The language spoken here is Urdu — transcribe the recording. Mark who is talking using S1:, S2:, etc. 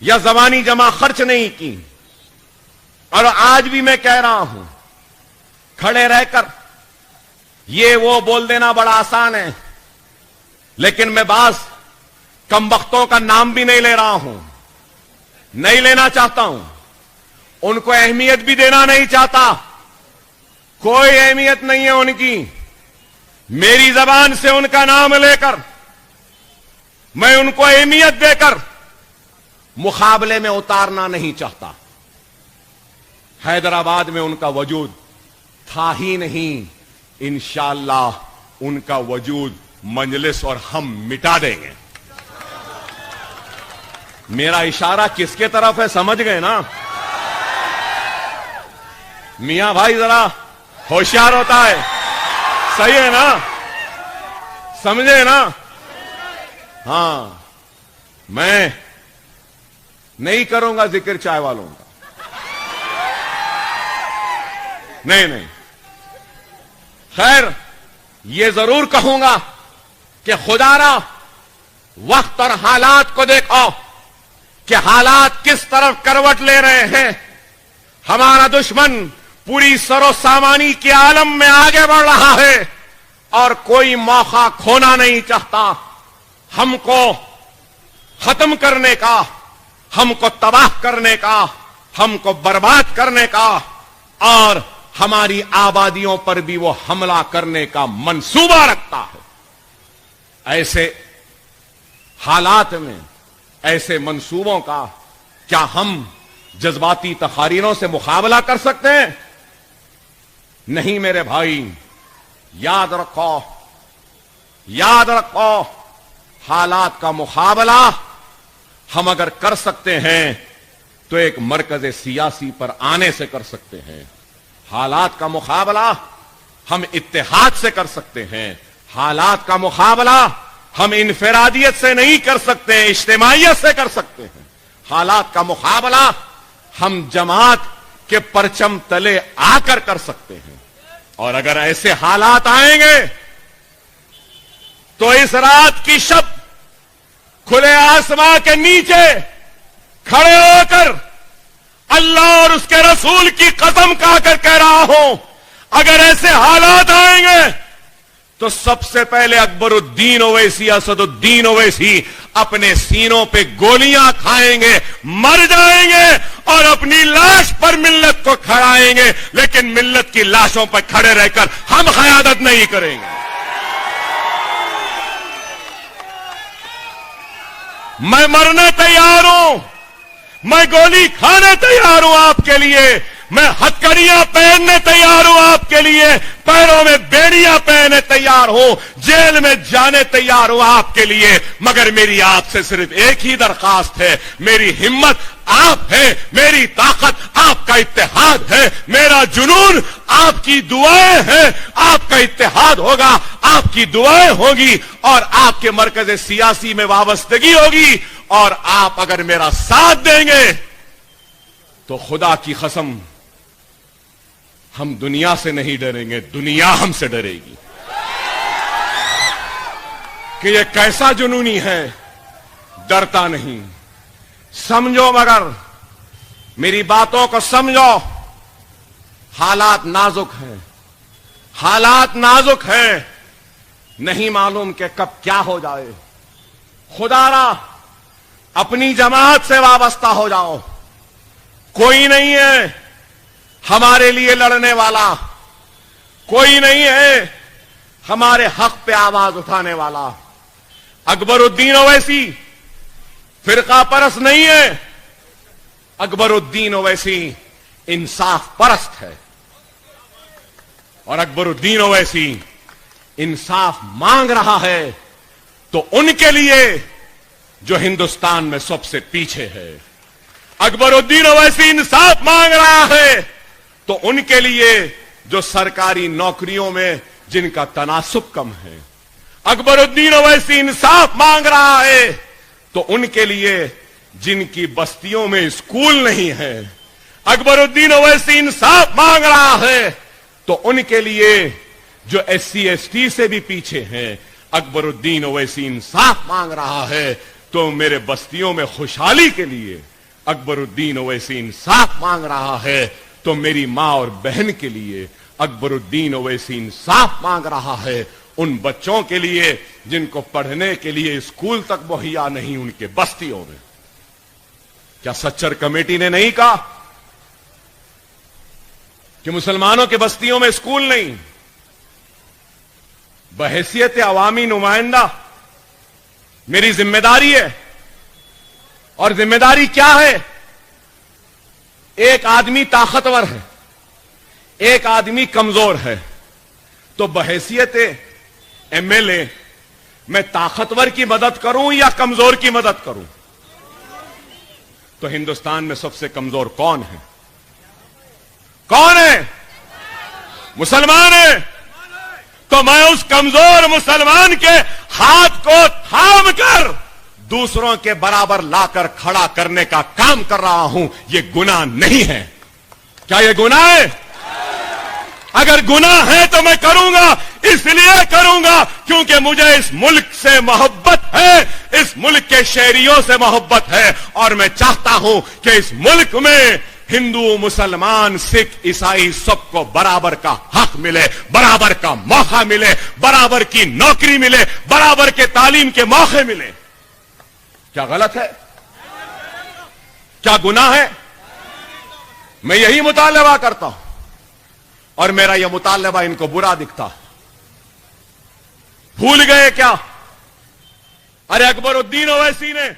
S1: یا زبانی جمع خرچ نہیں کی. اور آج بھی میں کہہ رہا ہوں, کھڑے رہ کر یہ وہ بول دینا بڑا آسان ہے, لیکن میں بعض کم بختوں کا نام بھی نہیں لے رہا ہوں, نہیں لینا چاہتا ہوں, ان کو اہمیت بھی دینا نہیں چاہتا. کوئی اہمیت نہیں ہے ان کی. میری زبان سے ان کا نام لے کر میں ان کو اہمیت دے کر مقابلے میں اتارنا نہیں چاہتا. حیدرآباد میں ان کا وجود تھا ہی نہیں, انشاءاللہ ان کا وجود مجلس اور ہم مٹا دیں گے. میرا اشارہ کس کے طرف ہے سمجھ گئے نا؟ میاں بھائی ذرا ہوشیار ہوتا ہے, صحیح ہے نا؟ سمجھے نا؟ ہاں, میں نہیں کروں گا ذکر چائے والوں کا, نہیں. خیر, یہ ضرور کہوں گا کہ خدا را وقت اور حالات کو دیکھو کہ حالات کس طرف کروٹ لے رہے ہیں. ہمارا دشمن پوری سر و سامانی کے عالم میں آگے بڑھ رہا ہے اور کوئی موقع کھونا نہیں چاہتا. ہم کو ختم کرنے کا, ہم کو تباہ کرنے کا, ہم کو برباد کرنے کا, اور ہماری آبادیوں پر بھی وہ حملہ کرنے کا منصوبہ رکھتا ہے. ایسے حالات میں, ایسے منصوبوں کا کیا ہم جذباتی تقاریروں سے مقابلہ کر سکتے ہیں؟ نہیں میرے بھائی. یاد رکھو, یاد رکھو, حالات کا مقابلہ ہم اگر کر سکتے ہیں تو ایک مرکز سیاسی پر آنے سے کر سکتے ہیں. حالات کا مقابلہ ہم اتحاد سے کر سکتے ہیں. حالات کا مقابلہ ہم انفرادیت سے نہیں کر سکتے, اجتماعیت سے کر سکتے ہیں. حالات کا مقابلہ ہم جماعت کے پرچم تلے آ کر سکتے ہیں. اور اگر ایسے حالات آئیں گے تو اس رات کی شب کھلے آسمان کے نیچے کھڑے ہو کر اللہ اور اس کے رسول کی قسم کھا کر کہہ رہا ہوں, اگر ایسے حالات آئیں گے تو سب سے پہلے اکبر الدین اویسی, اسد الدین اویسی اپنے سینوں پہ گولیاں کھائیں گے, مر جائیں گے اور اپنی لاش پر ملت کو کھڑائیں گے, لیکن ملت کی لاشوں پر کھڑے رہ کر ہم قیادت نہیں کریں گے. میں مرنے تیار ہوں, میں گولی کھانے تیار ہوں آپ کے لیے, میں ہتکڑیاں پہننے تیار ہوں آپ کے لیے, پیروں میں بیڑیاں پہنے تیار ہوں, جیل میں جانے تیار ہوں آپ کے لیے, مگر میری آپ سے صرف ایک ہی درخواست ہے. میری ہمت آپ ہے, میری طاقت آپ کا اتحاد ہے, میرا جنون آپ کی دعائیں ہیں. آپ کا اتحاد ہوگا, آپ کی دعائیں ہوگی, اور آپ کے مرکز سیاسی میں وابستگی ہوگی, اور آپ اگر میرا ساتھ دیں گے تو خدا کی قسم ہم دنیا سے نہیں ڈریں گے, دنیا ہم سے ڈرے گی. کہ یہ کیسا جنونی ہے, ڈرتا نہیں. سمجھو, مگر میری باتوں کو سمجھو. حالات نازک ہیں, حالات نازک ہیں, نہیں معلوم کہ کب کیا ہو جائے. خدا را اپنی جماعت سے وابستہ ہو جاؤ. کوئی نہیں ہے ہمارے لیے لڑنے والا, کوئی نہیں ہے ہمارے حق پہ آواز اٹھانے والا. اکبر الدین اویسی فرقہ پرست نہیں ہے, اکبر الدین اویسی انصاف پرست ہے, اور اکبر الدین اویسی انصاف مانگ رہا ہے تو ان کے لیے جو ہندوستان میں سب سے پیچھے ہے. اکبر الدین اویسی انصاف مانگ رہا ہے تو ان کے لیے جو سرکاری نوکریوں میں جن کا تناسب کم ہے. اکبر الدین اویسی انصاف مانگ رہا ہے تو ان کے لیے جن کی بستیوں میں اسکول نہیں ہے. اکبر الدین اویسی انصاف مانگ رہا ہے تو ان کے لیے جو SC ST سے بھی پیچھے ہیں. اکبر الدین اویسی انصاف مانگ رہا ہے تو میرے بستیوں میں خوشحالی کے لیے اکبر الدین اویسی انصاف مانگ رہا ہے، تو میری ماں اور بہن کے لیے اکبر الدین اویسی انصاف مانگ رہا ہے، ان بچوں کے لیے جن کو پڑھنے کے لیے اسکول تک مہیا نہیں ان کے بستیوں میں۔ کیا سچر کمیٹی نے نہیں کہا کہ مسلمانوں کے بستیوں میں اسکول نہیں؟ بحیثیت عوامی نمائندہ میری ذمہ داری ہے، اور ذمہ داری کیا ہے؟ ایک آدمی طاقتور ہے، ایک آدمی کمزور ہے، تو بحیثیت ایم ایل اے میں طاقتور کی مدد کروں یا کمزور کی مدد کروں؟ تو ہندوستان میں سب سے کمزور کون ہے؟ کون ہے؟ مسلمان ہے۔ تو میں اس کمزور مسلمان کے ہاتھ کو تھام کر دوسروں کے برابر لا کر کھڑا کرنے کا کام کر رہا ہوں۔ یہ گناہ نہیں ہے۔ کیا یہ گناہ ہے؟ اگر گناہ ہے تو میں کروں گا، اس لیے کروں گا کیونکہ مجھے اس ملک سے محبت ہے، اس ملک کے شہریوں سے محبت ہے، اور میں چاہتا ہوں کہ اس ملک میں ہندو، مسلمان، سکھ، عیسائی سب کو برابر کا حق ملے، برابر کا موقع ملے، برابر کی نوکری ملے، برابر کے تعلیم کے موقع ملے۔ کیا غلط ہے؟ کیا گناہ ہے؟ میں یہی مطالبہ کرتا ہوں، اور میرا یہ مطالبہ ان کو برا دکھتا۔ بھول گئے کیا؟ ارے اکبر الدین اویسی نے